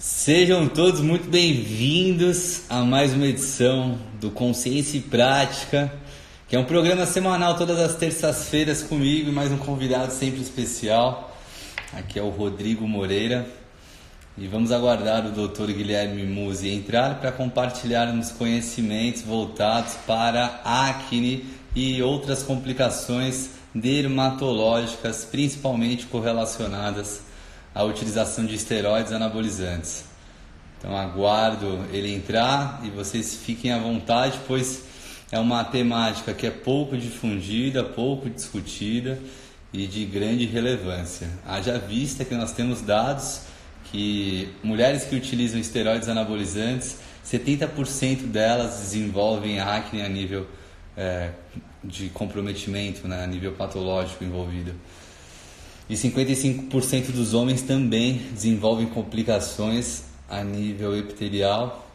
Sejam todos muito bem-vindos a mais uma edição do Consciência e Prática, que é um programa semanal todas as terças-feiras comigo e mais um convidado sempre especial. Aqui é o Rodrigo Moreira e vamos aguardar o Dr. Guilherme Musi entrar para compartilharmos conhecimentos voltados para acne e outras complicações dermatológicas, principalmente correlacionadas à utilização de esteroides anabolizantes. Então aguardo ele entrar e vocês fiquem à vontade, pois é uma temática que é pouco difundida, pouco discutida e de grande relevância. Haja vista que nós temos dados que mulheres que utilizam esteroides anabolizantes, 70% delas desenvolvem acne a nível de comprometimento, né, a nível patológico envolvido. E 55% dos homens também desenvolvem complicações a nível epitelial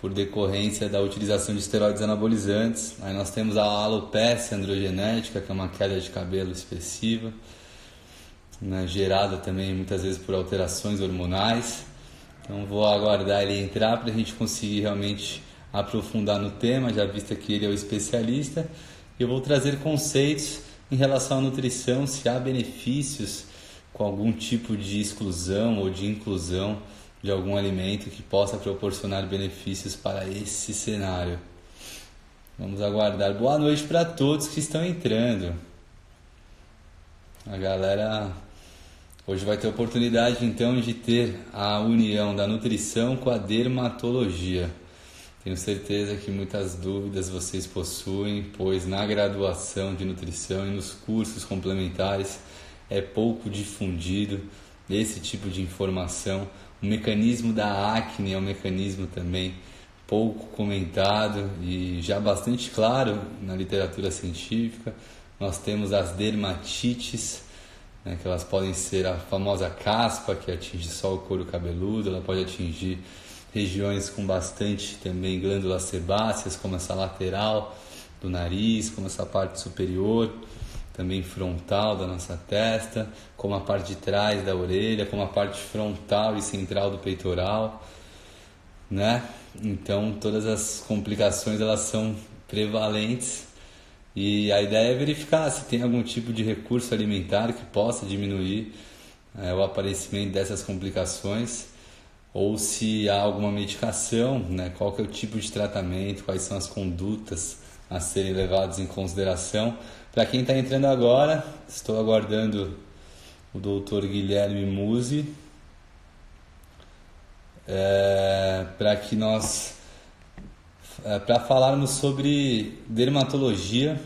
por decorrência da utilização de esteroides anabolizantes. Aí nós temos a alopecia androgenética, que é uma queda de cabelo expressiva, né, gerada também muitas vezes por alterações hormonais. Então vou aguardar ele entrar para a gente conseguir realmente aprofundar no tema, já visto que ele é o especialista. Eu vou trazer conceitos em relação à nutrição, se há benefícios com algum tipo de exclusão ou de inclusão de algum alimento que possa proporcionar benefícios para esse cenário. Vamos aguardar. Boa noite para todos que estão entrando. A galera hoje vai ter oportunidade então de ter a união da nutrição com a dermatologia. Tenho certeza que muitas dúvidas vocês possuem, pois na graduação de nutrição e nos cursos complementares é pouco difundido esse tipo de informação. O mecanismo da acne é um mecanismo também pouco comentado e já bastante claro na literatura científica. Nós temos as dermatites, né, que elas podem ser a famosa caspa, que atinge só o couro cabeludo, ela pode atingir regiões com bastante também glândulas sebáceas, como essa lateral do nariz, como essa parte superior, também frontal da nossa testa, como a parte de trás da orelha, como a parte frontal e central do peitoral, né? Então todas as complicações elas são prevalentes e a ideia é verificar se tem algum tipo de recurso alimentar que possa diminuir o aparecimento dessas complicações, ou se há alguma medicação, né? Qual que é o tipo de tratamento, quais são as condutas a serem levadas em consideração. Para quem está entrando agora, estou aguardando o Dr. Guilherme Musi para falarmos sobre dermatologia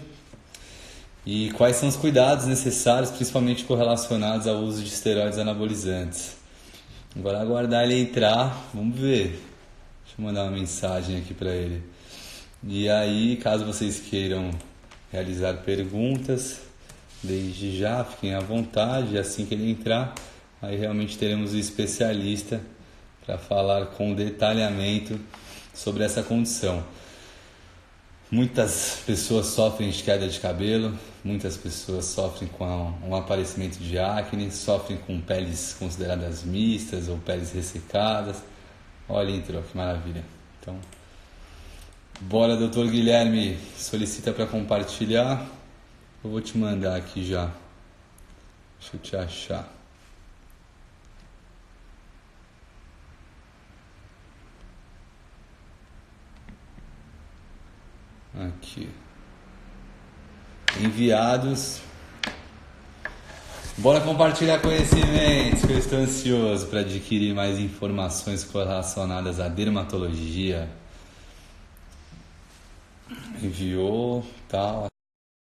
e quais são os cuidados necessários, principalmente correlacionados ao uso de esteroides anabolizantes. Agora aguardar ele entrar, vamos ver. Deixa eu mandar uma mensagem aqui para ele. E aí, caso vocês queiram realizar perguntas, desde já, fiquem à vontade. Assim que ele entrar, aí realmente teremos um especialista para falar com detalhamento sobre essa condição. Muitas pessoas sofrem de queda de cabelo, muitas pessoas sofrem com um aparecimento de acne, sofrem com peles consideradas mistas ou peles ressecadas. Olha, entrou, que maravilha. Então, bora, doutor Guilherme, solicita para compartilhar. Eu vou te mandar aqui já. Deixa eu te achar. Aqui. Enviados. Bora compartilhar conhecimentos, que eu estou ansioso para adquirir mais informações relacionadas à dermatologia. Enviou, tal.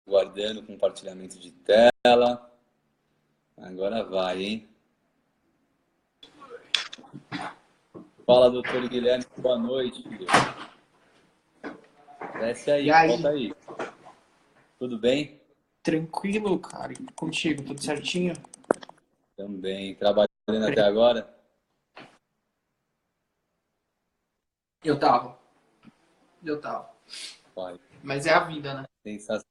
Guardando compartilhamento de tela. Agora vai, hein? Fala, doutor Guilherme, boa noite, filho. Desce aí, E aí, volta aí. Tudo bem? tranquilo, cara? E contigo, tudo certinho? Também. Trabalhando até agora? Eu tava. Eu tava. Vai. Mas é a vida, né? Sensação.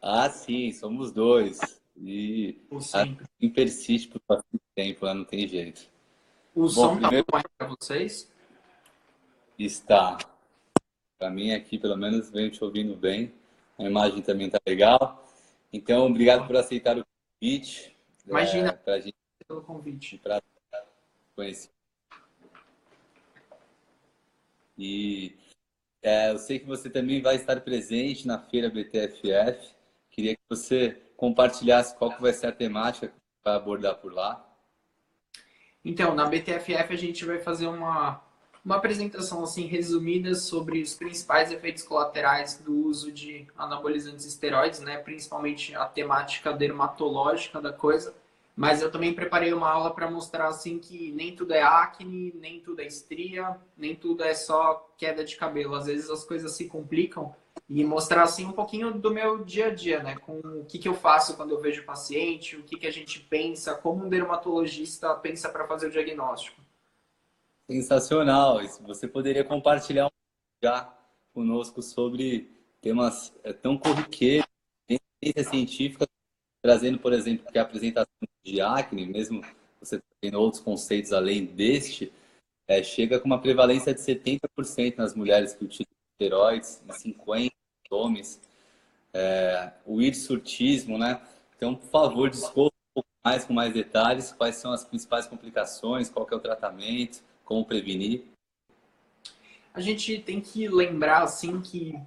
Ah, sim, somos dois. E Ou sempre. assim persiste por bastante tempo, lá não tem jeito. O Bom, som tá primeiro bom aí para vocês? está, para mim aqui pelo menos venho te ouvindo bem, a imagem também tá legal. Então, obrigado por aceitar o convite, Imagina para a gente pelo convite. para conhecer. E eu sei que você também vai estar presente na feira BTFF. Queria que você compartilhasse qual que vai ser a temática que vai abordar por lá. Então, na BTFF a gente vai fazer uma apresentação assim resumida sobre os principais efeitos colaterais do uso de anabolizantes esteroides, né? Principalmente a temática dermatológica da coisa. Mas eu também preparei uma aula para mostrar assim que nem tudo é acne, nem tudo é estria, nem tudo é só queda de cabelo. Às vezes as coisas se complicam e mostrar assim um pouquinho do meu dia a dia, né? Com o que eu faço quando eu vejo o paciente, o que a gente pensa, como um dermatologista pensa para fazer o diagnóstico. Sensacional! Isso. Você poderia compartilhar já conosco sobre temas tão corriqueiros, ciência científica, trazendo, por exemplo, que a apresentação de acne, mesmo você tendo outros conceitos além deste, chega com uma prevalência de 70% nas mulheres que utilizam esteroides e 50% nos homens. O hirsutismo, né? Então, por favor, discorra um pouco mais com mais detalhes, quais são as principais complicações, qual que é o tratamento, como prevenir. A gente tem que lembrar assim que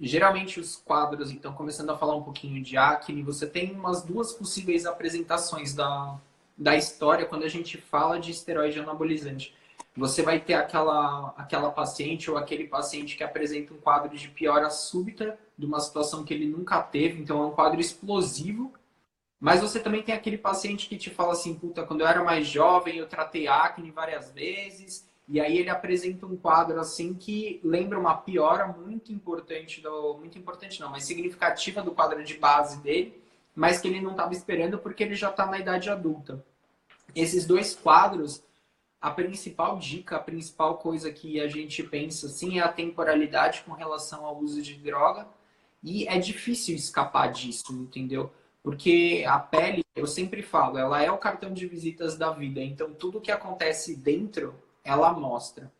geralmente os quadros, então começando a falar um pouquinho de acne, você tem umas duas possíveis apresentações da história quando a gente fala de esteroide anabolizante. Você vai ter aquela paciente ou aquele paciente que apresenta um quadro de piora súbita de uma situação que ele nunca teve, então é um quadro explosivo. Mas você também tem aquele paciente que te fala assim, puta, quando eu era mais jovem eu tratei acne várias vezes, e aí ele apresenta um quadro assim que lembra uma piora muito importante, muito importante não, mas significativa do quadro de base dele, mas que ele não estava esperando porque ele já está na idade adulta. Esses dois quadros, a principal dica, a principal coisa que a gente pensa assim é a temporalidade com relação ao uso de droga, e é difícil escapar disso, entendeu? Porque a pele, eu sempre falo, ela é o cartão de visitas da vida. Então, tudo que acontece dentro, ela mostra.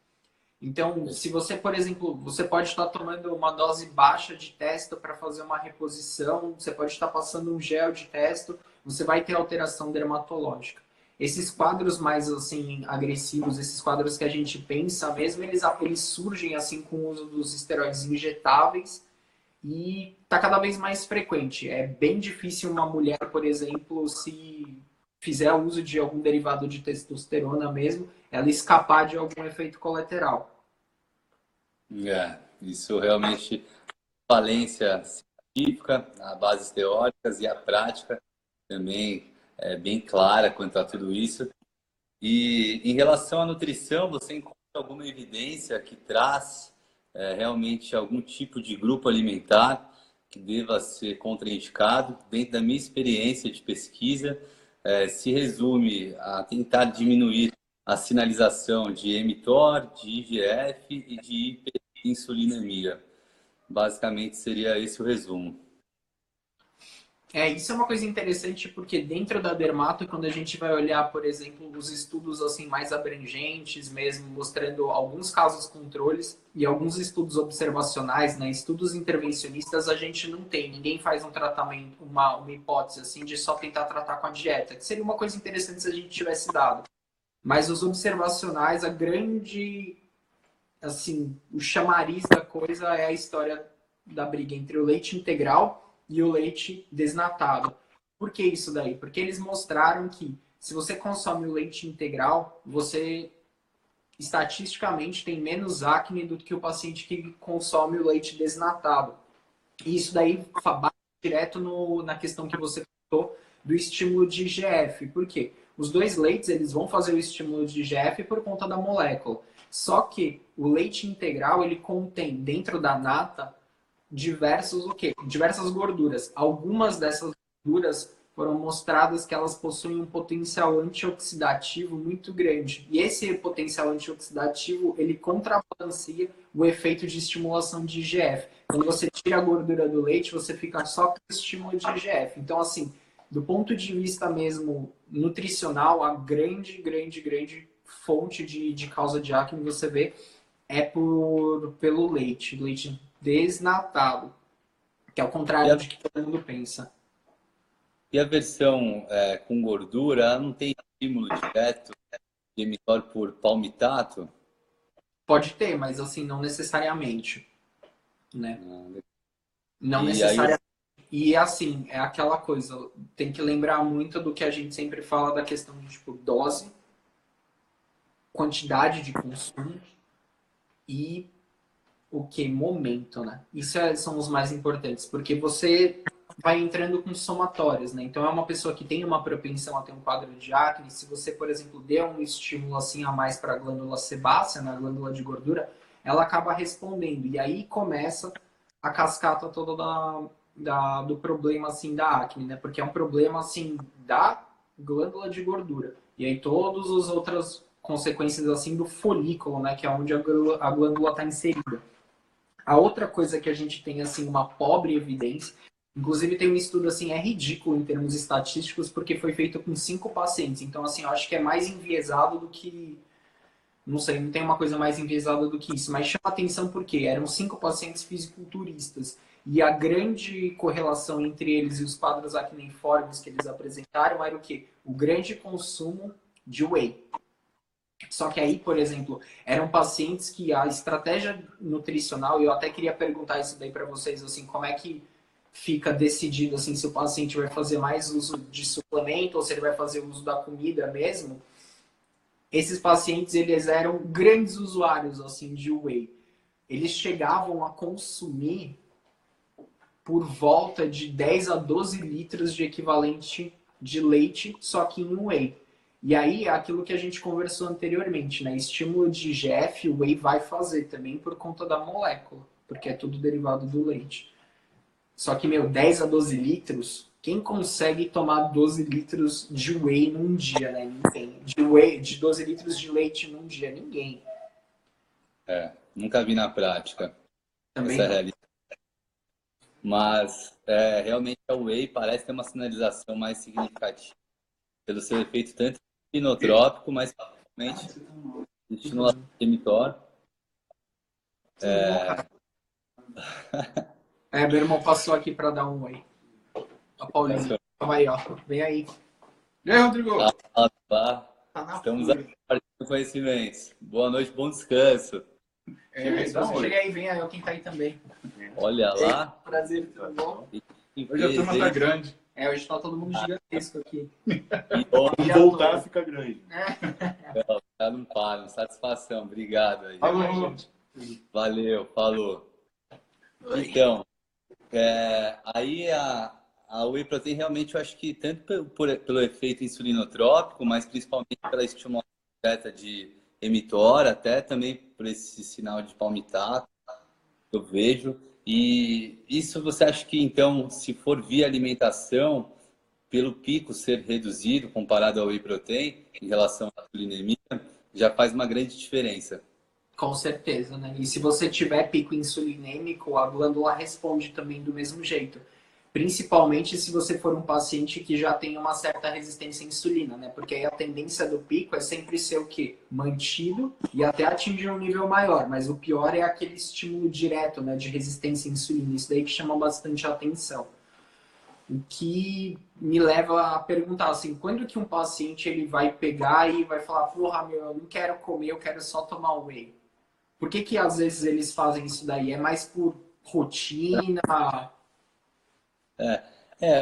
Então, se você, por exemplo, você pode estar tomando uma dose baixa de testo para fazer uma reposição, você pode estar passando um gel de testo, você vai ter alteração dermatológica. Esses quadros mais assim agressivos, esses quadros que a gente pensa mesmo, eles surgem assim com o uso dos esteroides injetáveis e está cada vez mais frequente. É bem difícil uma mulher, por exemplo, se fizer uso de algum derivado de testosterona mesmo, ela escapar de algum efeito colateral. Isso realmente, valência científica, as bases teóricas e a prática também é bem clara quanto a tudo isso. E em relação à nutrição, você encontra alguma evidência que traz realmente algum tipo de grupo alimentar que deva ser contraindicado? Dentro da minha experiência de pesquisa, se resume a tentar diminuir a sinalização de mTOR, de IGF e de hiperinsulinemia. Basicamente seria esse o resumo. Isso é uma coisa interessante porque dentro da dermato, quando a gente vai olhar, por exemplo, os estudos assim mais abrangentes mesmo, mostrando alguns casos controles e alguns estudos observacionais, né, estudos intervencionistas, a gente não tem. Ninguém faz um tratamento, uma hipótese assim de só tentar tratar com a dieta, que seria uma coisa interessante se a gente tivesse dado. Mas os observacionais, a grande, assim, o chamariz da coisa é a história da briga entre o leite integral e o leite desnatado. Por que isso daí? Porque eles mostraram que se você consome o leite integral, você estatisticamente tem menos acne do que o paciente que consome o leite desnatado. E isso daí bate direto na questão que você falou do estímulo de IGF. Por quê? Os dois leites eles vão fazer o estímulo de IGF por conta da molécula. Só que o leite integral ele contém dentro da nata diversas gorduras. Algumas dessas gorduras foram mostradas que elas possuem um potencial antioxidativo muito grande. E esse potencial antioxidativo, ele contrabalanceia o efeito de estimulação de IGF. Quando você tira a gordura do leite, você fica só com o estímulo de IGF. Então, assim, do ponto de vista mesmo nutricional, a grande fonte de causa de acne, você vê, é pelo leite desnatado, que é o E contrário a, de que todo mundo pensa. e a versão com gordura, ela não tem estímulo direto de emitor por palmitato? Pode ter, mas assim, não necessariamente, né? Não E aí, necessariamente. E assim, é aquela coisa, tem que lembrar muito do que a gente sempre fala da questão de tipo, dose, quantidade de consumo e o que? Momento, né? São os mais importantes, porque você vai entrando com somatórias, né? Então é uma pessoa que tem uma propensão a ter um quadro de acne, se você, por exemplo, der um estímulo assim a mais para a glândula sebácea, na glândula de gordura, ela acaba respondendo. E aí começa a cascata toda do problema assim da acne, né? Porque é um problema assim da glândula de gordura. E aí todas as outras consequências assim do folículo, né? Que é onde a glândula está inserida. A outra coisa que a gente tem assim uma pobre evidência, inclusive tem um estudo assim, é ridículo em termos estatísticos, porque foi feito com 5 pacientes. Então assim, eu acho que é mais enviesado do que, não sei, não tem uma coisa mais enviesada do que isso, mas chama atenção porque eram 5 pacientes fisiculturistas e a grande correlação entre eles e os quadros acneiformes que eles apresentaram era o quê? O grande consumo de whey. Só que aí, por exemplo, eram pacientes que a estratégia nutricional, e eu até queria perguntar isso daí para vocês, assim, como é que fica decidido assim se o paciente vai fazer mais uso de suplemento ou se ele vai fazer uso da comida mesmo. Esses pacientes, eles eram grandes usuários assim de whey. Eles chegavam a consumir por volta de 10 a 12 litros de equivalente de leite, só que em whey. E aí, é aquilo que a gente conversou anteriormente, né? Estímulo de IGF, o whey vai fazer também por conta da molécula, porque é tudo derivado do leite. Só que, 10 a 12 litros, quem consegue tomar 12 litros de whey num dia, né? Ninguém. De 12 litros de leite num dia, ninguém. nunca vi na prática Também essa não. realidade. Mas realmente a whey parece ter uma sinalização mais significativa pelo seu efeito tanto inotrópico, mas principalmente de estimulação de mTOR. Tudo bom, cara? Meu irmão passou aqui para dar um whey. A Paulinha. Calma aí, ó. Vem aí. E aí, Rodrigo? Tá. Tá na Estamos fúria. compartilhando conhecimentos. Boa noite, bom descanso. Se você chega aí, vem aí, quem tá aí também. Olha lá. Prazer, tudo bom? Hoje a turma tá grande. Hoje tá todo mundo gigantesco aqui. Quando voltar, fica grande. Tá no paro, satisfação. Obrigado aí. Alô. Valeu, falou. Então, aí a whey protein realmente eu acho que tanto pelo efeito insulinotrópico, mas principalmente pela estimulação direta de mTOR, até também por esse sinal de palmitato que eu vejo. E isso você acha que então, se for via alimentação, pelo pico ser reduzido comparado ao whey protein em relação à insulinemia, já faz uma grande diferença? Com certeza, né? E se você tiver pico insulinêmico, a glândula responde também do mesmo jeito. Principalmente se você for um paciente que já tem uma certa resistência à insulina, né? Porque aí a tendência do pico é sempre ser o quê? Mantido e até atingir um nível maior. Mas o pior é aquele estímulo direto, né? De resistência à insulina. Isso daí que chama bastante atenção. O que me leva a perguntar, assim, quando que um paciente ele vai pegar e vai falar, porra, eu não quero comer, eu quero só tomar whey? Por que às vezes eles fazem isso daí? É mais por rotina?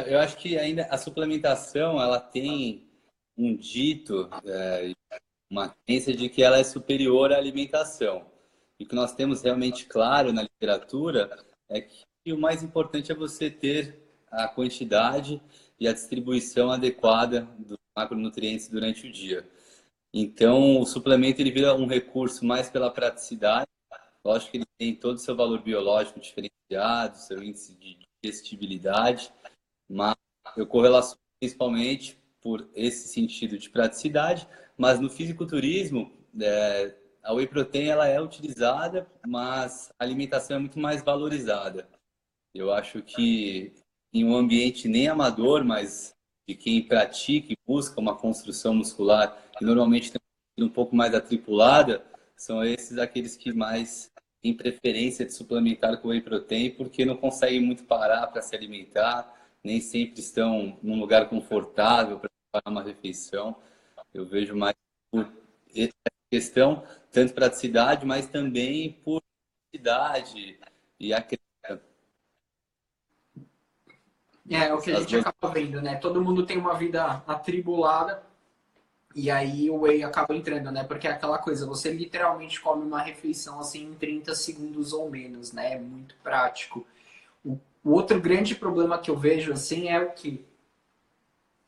Eu acho que ainda a suplementação ela tem um dito, uma crença de que ela é superior à alimentação. E o que nós temos realmente claro na literatura é que o mais importante é você ter a quantidade e a distribuição adequada dos macronutrientes durante o dia. Então, o suplemento ele vira um recurso mais pela praticidade. Lógico que ele tem todo o seu valor biológico diferenciado, seu índice de digestibilidade, mas eu correlaciono principalmente por esse sentido de praticidade. Mas no fisiculturismo, a whey protein ela é utilizada, mas a alimentação é muito mais valorizada. Eu acho que em um ambiente nem amador, mas de quem pratica e busca uma construção muscular, que normalmente tem um pouco mais atripulada, são esses aqueles que mais têm preferência de suplementar com whey protein, porque não conseguem muito parar para se alimentar, nem sempre estão num lugar confortável para preparar uma refeição. Eu vejo mais por essa questão, tanto praticidade, mas também por idade e a É o que a as gente duas. acaba vendo, né? Todo mundo tem uma vida atribulada e aí o whey acaba entrando, né? Porque é aquela coisa, você literalmente come uma refeição assim em 30 segundos ou menos, né? É muito prático. O outro grande problema que eu vejo assim é o que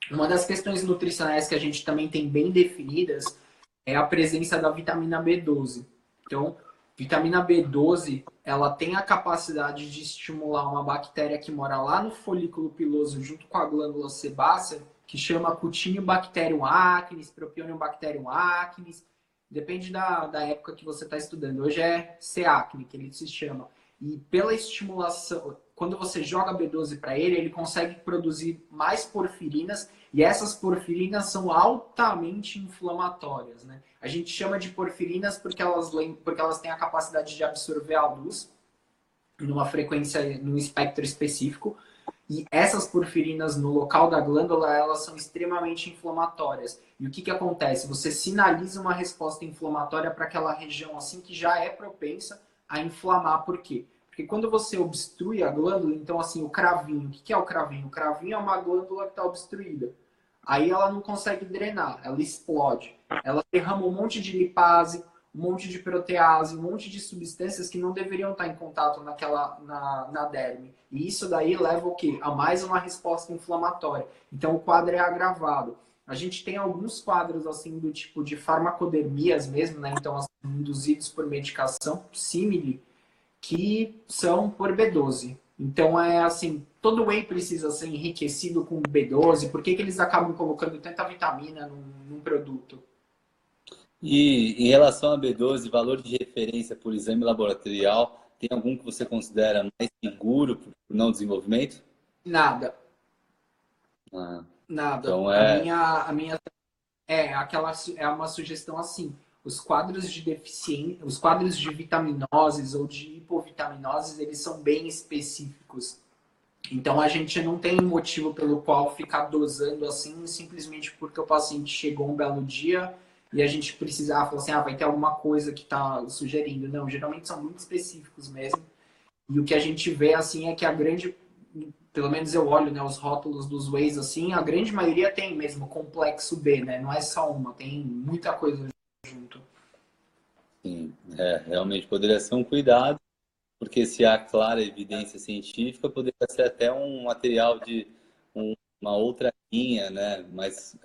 uma das questões nutricionais que a gente também tem bem definidas é a presença da vitamina B12. Então, vitamina B12, ela tem a capacidade de estimular uma bactéria que mora lá no folículo piloso junto com a glândula sebácea, que chama Cutiniobacterium acnes, Propionibacterium acnes. Depende da época que você está estudando. Hoje é C. acne, que ele se chama. E pela estimulação, quando você joga B12 para ele, ele consegue produzir mais porfirinas e essas porfirinas são altamente inflamatórias, né? A gente chama de porfirinas porque elas têm a capacidade de absorver a luz numa frequência, num espectro específico. E essas porfirinas no local da glândula, elas são extremamente inflamatórias. E o que acontece? Você sinaliza uma resposta inflamatória para aquela região assim que já é propensa a inflamar. Por quê? Porque quando você obstrui a glândula, então assim, o cravinho, o que é o cravinho? O cravinho é uma glândula que está obstruída. Aí ela não consegue drenar, ela explode. Ela derrama um monte de lipase, um monte de protease, um monte de substâncias que não deveriam estar em contato na derme. E isso daí leva o quê? A mais uma resposta inflamatória. Então o quadro é agravado. A gente tem alguns quadros assim do tipo de farmacodermias mesmo, né? Então assim, induzidos por medicação, símile, que são por B12. Então é assim, todo whey precisa ser enriquecido com B12. Por que eles acabam colocando tanta vitamina num produto? E em relação a B12, valor de referência por exame laboratorial, tem algum que você considera mais seguro por não desenvolvimento? Nada, Ah, nada. então A minha é uma sugestão assim. Os quadros de deficiência, os quadros de vitaminoses ou de hipovitaminoses, eles são bem específicos. Então a gente não tem motivo pelo qual ficar dosando assim, simplesmente porque o paciente chegou um belo dia e a gente precisar falar assim, vai ter alguma coisa que está sugerindo. Não, geralmente são muito específicos mesmo. E o que a gente vê assim é que a grande, pelo menos eu olho, né, os rótulos dos whey's assim, a grande maioria tem mesmo complexo B, né? Não é só uma, tem muita coisa junto. sim, realmente poderia ser um cuidado, porque se há clara evidência científica, poderia ser até um material de uma outra linha, né, mais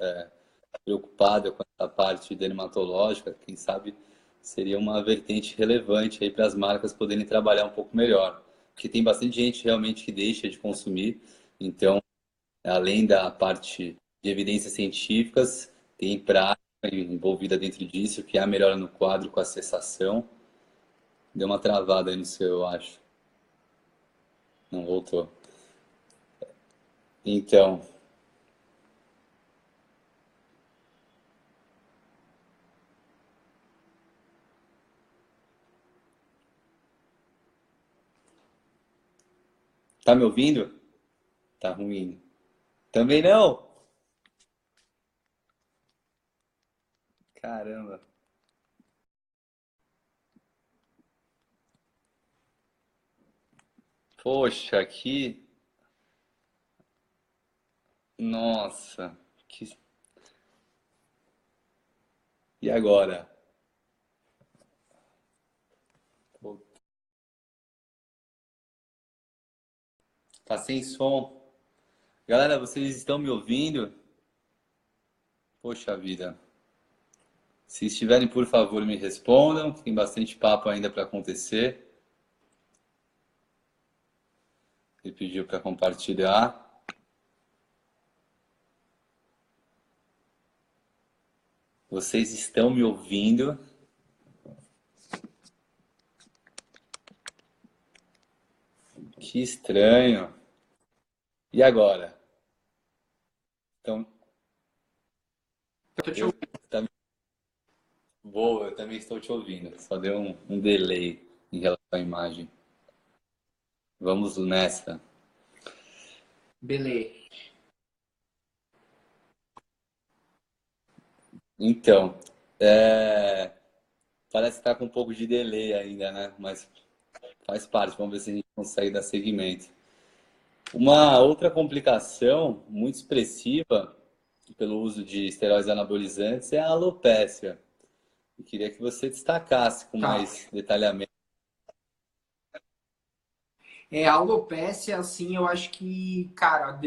preocupada com essa parte dermatológica, quem sabe seria uma vertente relevante aí para as marcas poderem trabalhar um pouco melhor. Porque tem bastante gente realmente que deixa de consumir, então, além da parte de evidências científicas, tem prática envolvida dentro disso, que é a melhora no quadro com a cessação. Deu uma travada aí no seu, eu acho. Não voltou. Então, tá me ouvindo? Tá ruim. Também não? Caramba. Poxa, aqui. Nossa. E agora? Pô, tá sem som. Galera, vocês estão me ouvindo? Poxa vida. Se estiverem, por favor, me respondam. Tem bastante papo ainda para acontecer. Ele pediu para compartilhar. Vocês estão me ouvindo? Que estranho. E agora? Então, Eu tô te eu, ouvindo. boa, eu também estou te ouvindo. Só deu um delay em relação à imagem. Vamos nessa. Beleza. Então, parece que está com um pouco de delay ainda, né? Mas faz parte. Vamos ver se a gente consegue dar seguimento. Uma outra complicação muito expressiva pelo uso de esteroides anabolizantes é a alopécia. Eu queria que você destacasse com Tá. mais detalhamento. A alopecia, assim, eu acho que, cara,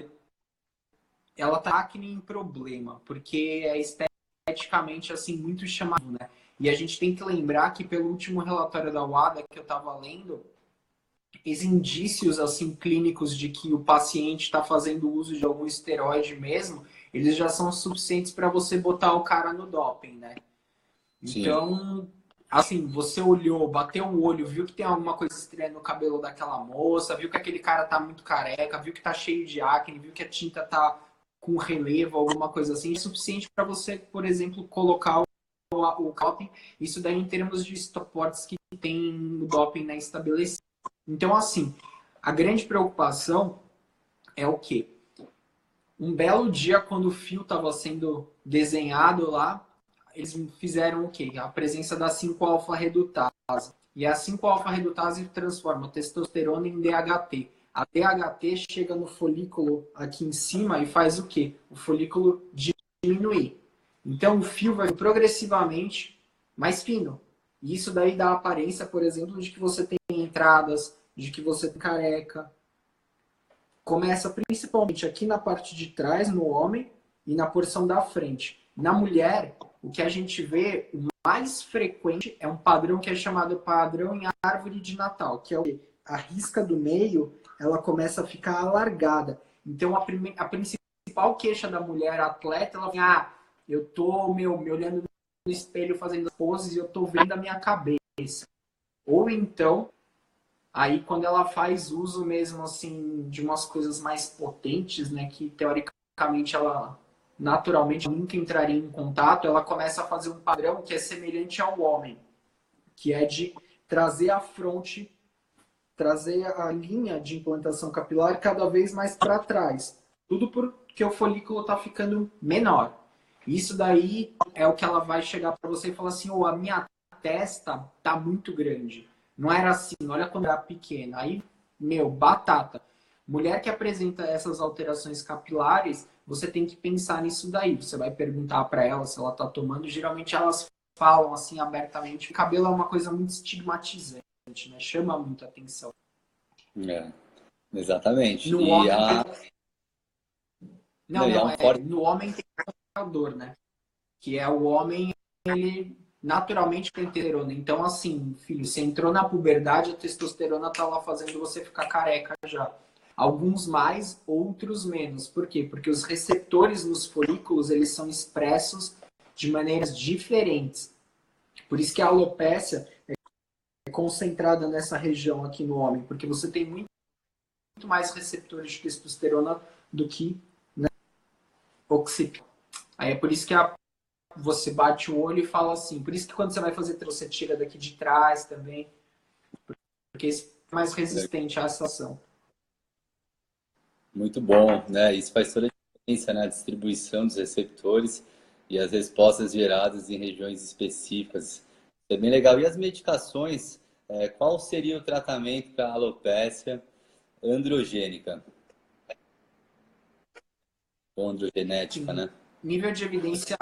ela tá acne em problema, porque é esteticamente, assim, muito chamativo, né? E a gente tem que lembrar que pelo último relatório da WADA que eu tava lendo, esses indícios, assim, clínicos de que o paciente está fazendo uso de algum esteroide mesmo, eles já são suficientes para você botar o cara no doping, né? Sim, Então, assim, você olhou, bateu o olho, viu que tem alguma coisa estranha no cabelo daquela moça, viu que aquele cara tá muito careca, viu que tá cheio de acne, viu que a tinta tá com relevo, alguma coisa assim, é suficiente para você, por exemplo, colocar o doping. Isso daí em termos de esportes que tem o doping, né, estabelecido. Então, assim, a grande preocupação é o quê? Um belo dia, quando o fio estava sendo desenhado lá, eles fizeram o quê? A presença da 5-alfa-redutase. E a 5-alfa-redutase transforma a testosterona em DHT. A DHT chega no folículo aqui em cima e faz o quê? O folículo diminuir. Então o fio vai progressivamente mais fino. E isso daí dá a aparência, por exemplo, de que você tem entradas, de que você tem careca. Começa principalmente aqui na parte de trás, no homem, e na porção da frente. Na mulher, o que a gente vê, o mais frequente é um padrão que é chamado padrão em árvore de Natal, que é o quê? A risca do meio, ela começa a ficar alargada. Então, a principal queixa da mulher atleta, ela vem, eu tô me olhando no espelho fazendo as poses e eu tô vendo a minha cabeça. Ou então, aí, quando ela faz uso mesmo, assim, de umas coisas mais potentes, né, que teoricamente ela naturalmente nunca entraria em contato, ela começa a fazer um padrão que é semelhante ao homem, que é de trazer a fronte, trazer a linha de implantação capilar cada vez mais para trás. Tudo porque o folículo está ficando menor. Isso daí é o que ela vai chegar para você e falar assim, a minha testa tá muito grande. Não era assim, olha quando era pequena. Aí, batata. Mulher que apresenta essas alterações capilares, você tem que pensar nisso daí. Você vai perguntar para ela se ela tá tomando. Geralmente elas falam assim abertamente. O cabelo é uma coisa muito estigmatizante, né? Chama muita atenção. é, exatamente. No E homem há, não, não, e há não, um forte. no homem tem dor, né? Que é o homem, ele naturalmente tem testosterona. Então, assim, filho, você entrou na puberdade, a testosterona tá lá fazendo você ficar careca já. Alguns mais, outros menos. Por quê? Porque os receptores nos folículos, eles são expressos de maneiras diferentes. Por isso que a alopécia é concentrada nessa região aqui no homem, porque você tem muito mais receptores de testosterona do que, né, occipito. Aí é por isso que você bate o olho e fala assim. Por isso que quando você vai fazer, você tira daqui de trás também. Porque esse é mais resistente à essa ação. Muito bom, né? Isso faz toda a diferença, né? A distribuição dos receptores e as respostas geradas em regiões específicas. É bem legal. E as medicações, qual seria o tratamento para a alopécia androgênica? Ou androgenética, Sim. né? Nível de evidência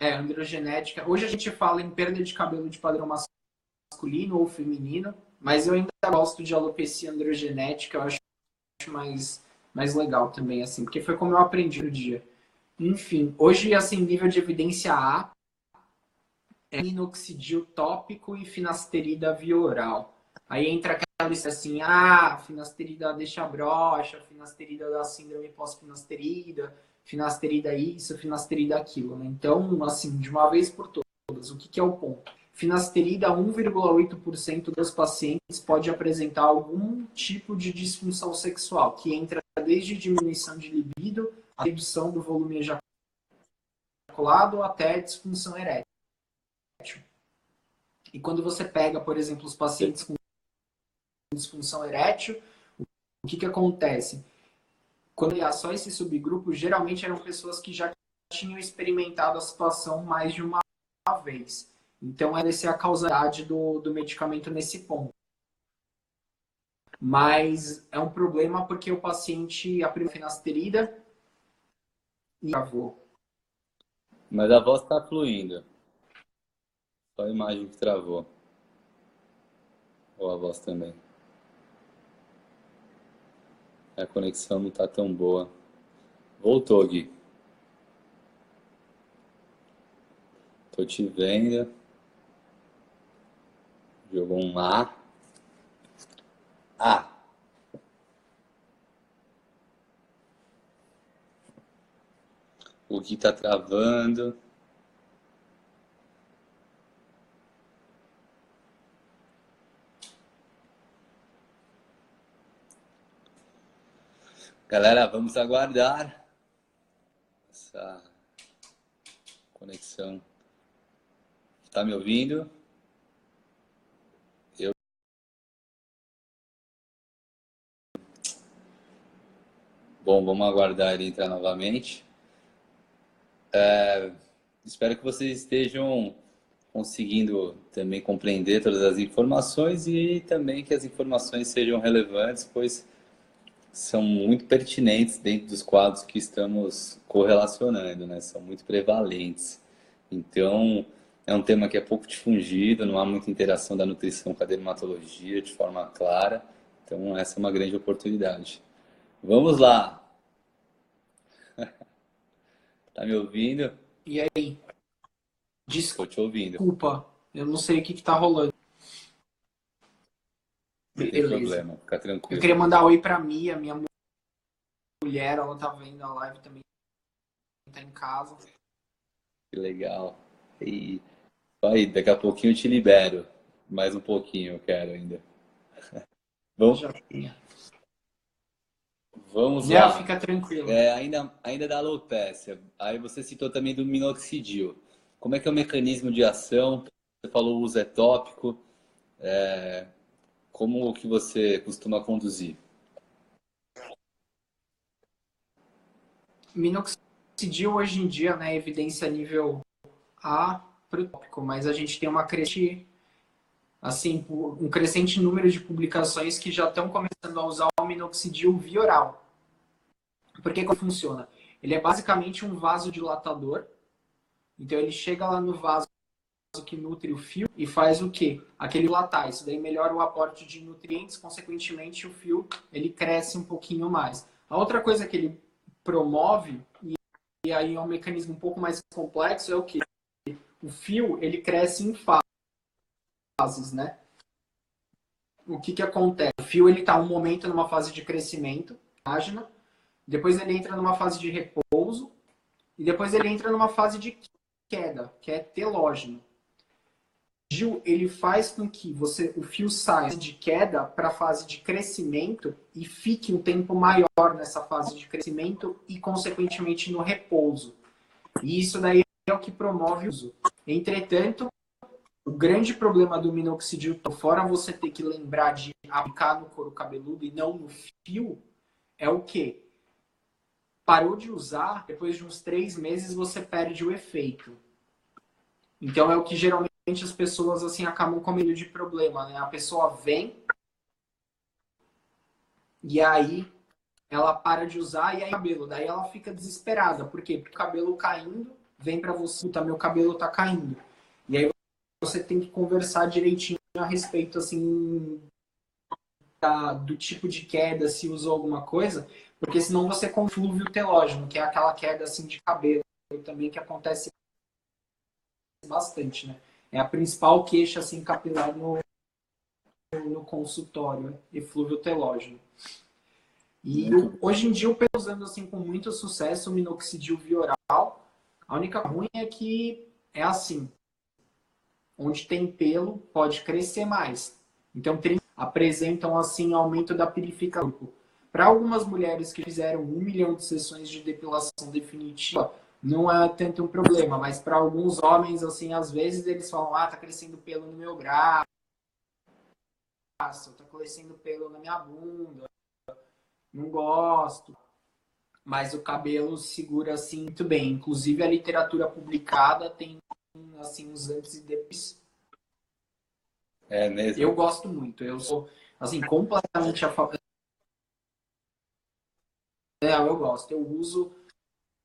androgenética. Hoje a gente fala em perda de cabelo de padrão masculino ou feminino, mas eu ainda gosto de alopecia androgenética, eu acho mais legal também, assim, porque foi como eu aprendi no dia. Enfim, hoje, assim, nível de evidência A é minoxidil tópico e finasterida via oral. Aí entra aquela lista assim, finasterida deixa broxa, finasterida dá síndrome pós-finasterida, finasterida isso, finasterida aquilo, né? Então, assim, de uma vez por todas, o que é o ponto? Finasterida, 1,8% dos pacientes pode apresentar algum tipo de disfunção sexual, que entra desde diminuição de libido a redução do volume ejaculado até disfunção erétil. E quando você pega, por exemplo, os pacientes com disfunção erétil, o que acontece? Quando olhar só esse subgrupo, geralmente eram pessoas que já tinham experimentado a situação mais de uma vez. Então, essa é a causalidade do medicamento nesse ponto. Mas é um problema porque o paciente aplica finasterida e travou. Mas a voz está fluindo. Só a imagem que travou. Ou a voz também. A conexão não está tão boa. Voltou, Gui. Tô te vendo. Jogou um A. A. O Gui tá travando. Galera, vamos aguardar essa conexão. Tá me ouvindo? Bom, vamos aguardar ele entrar novamente. Espero que vocês estejam conseguindo também compreender todas as informações e também que as informações sejam relevantes, pois são muito pertinentes dentro dos quadros que estamos correlacionando, né? São muito prevalentes. Então, é um tema que é pouco difundido, não há muita interação da nutrição com a dermatologia de forma clara. Então, essa é uma grande oportunidade. Vamos lá! Tá me ouvindo? E aí? Estou te ouvindo. Desculpa, eu não sei o que tá rolando. Não tem problema, fica tranquilo. Eu queria mandar oi pra Mia, minha mulher, ela tá vendo a live também, tá em casa. Que legal. E aí, daqui a pouquinho eu te libero. Mais um pouquinho eu quero ainda. Vamos lá. Fica tranquilo. Ainda da alopecia. Aí você citou também do minoxidil. Como é que é o mecanismo de ação? Você falou o uso é tópico. Como que você costuma conduzir? Minoxidil hoje em dia, né, evidência nível A pro tópico, mas a gente tem uma crescente, assim, um crescente número de publicações que já estão começando a usar o minoxidil via oral. Por que funciona? Ele é basicamente um vasodilatador. Então ele chega lá no vaso que nutre o fio e faz o quê? Aquele dilatar. Isso daí melhora o aporte de nutrientes, consequentemente o fio ele cresce um pouquinho mais. A outra coisa que ele promove, e aí é um mecanismo um pouco mais complexo, é o quê? O fio ele cresce em fases, né? O que acontece? O fio ele está um momento numa fase de crescimento, página, depois ele entra numa fase de repouso e depois ele entra numa fase de queda, que é telógeno. Ele faz com que o fio saia de queda para a fase de crescimento e fique um tempo maior nessa fase de crescimento e, consequentemente, no repouso. E isso daí é o que promove o uso. Entretanto, o grande problema do minoxidil, fora você ter que lembrar de aplicar no couro cabeludo e não no fio, é o quê? Parou de usar, depois de uns 3 meses você perde o efeito. Então é o que geralmente as pessoas assim acabam com medo de problema, né? A pessoa vem e aí ela para de usar e aí o cabelo, daí ela fica desesperada. Por quê? Porque o cabelo caindo, vem para você, tá, meu cabelo tá caindo. E aí você tem que conversar direitinho a respeito assim do tipo de queda, se usou alguma coisa, porque senão você confluve o telógeno, que é aquela queda assim de cabelo também que acontece bastante, né? É a principal queixa assim, capilar no consultório, eflúvio telógeno. E hoje em dia eu estou usando assim, com muito sucesso o minoxidil via oral. A única ruim é que é assim, onde tem pelo pode crescer mais. Então apresentam assim aumento da pilificação. Para algumas mulheres que fizeram 1 milhão de sessões de depilação definitiva, não é tanto um problema, mas para alguns homens, assim, às vezes eles falam, tá crescendo pelo no meu braço, tá crescendo pelo na minha bunda, não gosto. Mas o cabelo segura, assim, muito bem. Inclusive, a literatura publicada tem, assim, os antes e depois. É mesmo? Eu gosto muito. Eu sou, assim, completamente a favor. Eu gosto. Eu uso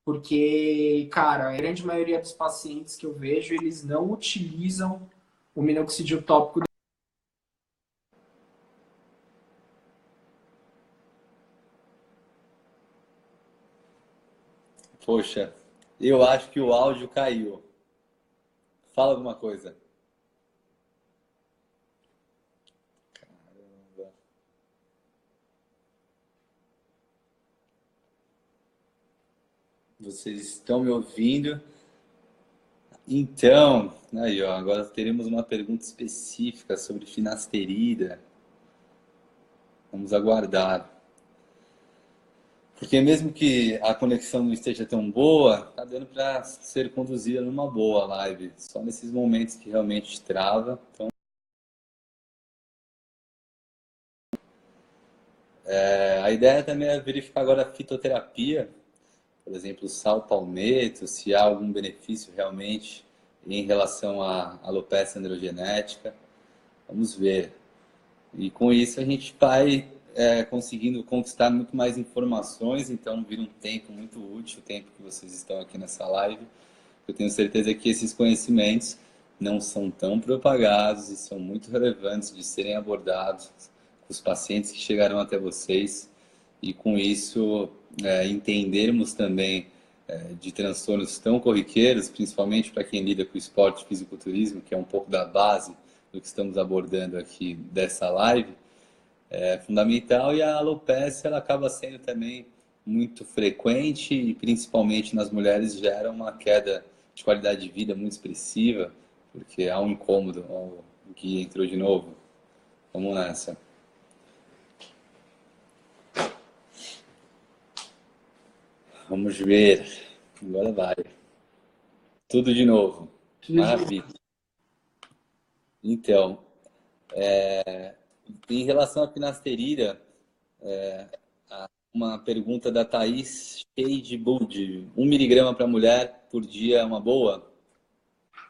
porque, cara, a grande maioria dos pacientes que eu vejo, eles não utilizam o minoxidil tópico. Poxa, eu acho que o áudio caiu. Fala alguma coisa. Caramba. Vocês estão me ouvindo? Então, aí ó, agora teremos uma pergunta específica sobre finasterida. Vamos aguardar. Porque mesmo que a conexão não esteja tão boa, tá dando para ser conduzida numa boa live. Só nesses momentos que realmente trava. Então, a ideia também é verificar agora a fitoterapia, por exemplo, o sal palmeto, se há algum benefício realmente em relação à alopecia androgenética. Vamos ver. E com isso a gente vai conseguindo conquistar muito mais informações, então vira um tempo muito útil, o tempo que vocês estão aqui nessa live. Eu tenho certeza que esses conhecimentos não são tão propagados e são muito relevantes de serem abordados com os pacientes que chegarão até vocês e com isso entendermos também de transtornos tão corriqueiros, principalmente para quem lida com o esporte e fisiculturismo, que é um pouco da base do que estamos abordando aqui dessa live, é fundamental. E a alopecia ela acaba sendo também muito frequente e principalmente nas mulheres gera uma queda de qualidade de vida muito expressiva, porque há um incômodo. Ó, o Gui entrou de novo. Vamos nessa. Vamos ver. Agora vai. Tudo de novo. Maravilha. Então, em relação à finasterida, uma pergunta da Thaís Shade Bud. 1 miligrama para mulher por dia é uma boa?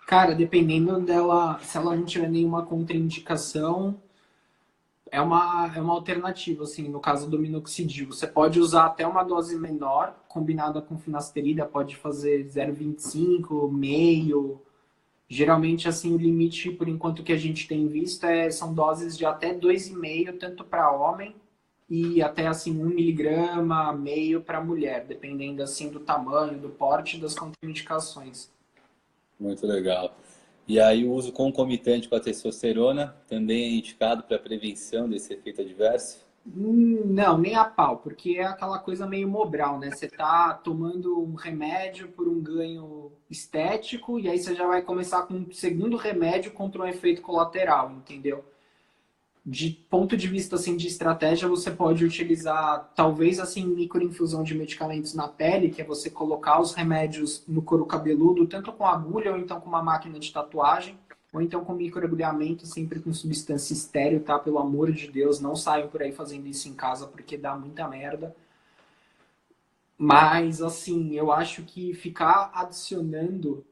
Cara, dependendo dela, se ela não tiver nenhuma contraindicação, é uma alternativa, assim, no caso do minoxidil. Você pode usar até uma dose menor, combinada com finasterida, pode fazer 0,25, meio. Geralmente, assim, o limite, por enquanto, que a gente tem visto são doses de até 2,5, tanto para homem, e até, assim, 1 miligrama, meio para mulher, dependendo, assim, do tamanho, do porte e das contraindicações. Muito legal. E aí o uso concomitante com a testosterona também é indicado para prevenção desse efeito adverso? Não, nem a pau, porque é aquela coisa meio Mobral, né? Você tá tomando um remédio por um ganho estético e aí você já vai começar com um segundo remédio contra um efeito colateral, entendeu? De ponto de vista assim de estratégia, você pode utilizar talvez assim microinfusão de medicamentos na pele, que é você colocar os remédios no couro cabeludo, tanto com agulha ou então com uma máquina de tatuagem, ou então com microagulhamento, sempre com substância estéril, tá? Pelo amor de Deus, não saiam por aí fazendo isso em casa porque dá muita merda. Mas assim, eu acho que ficar adicionando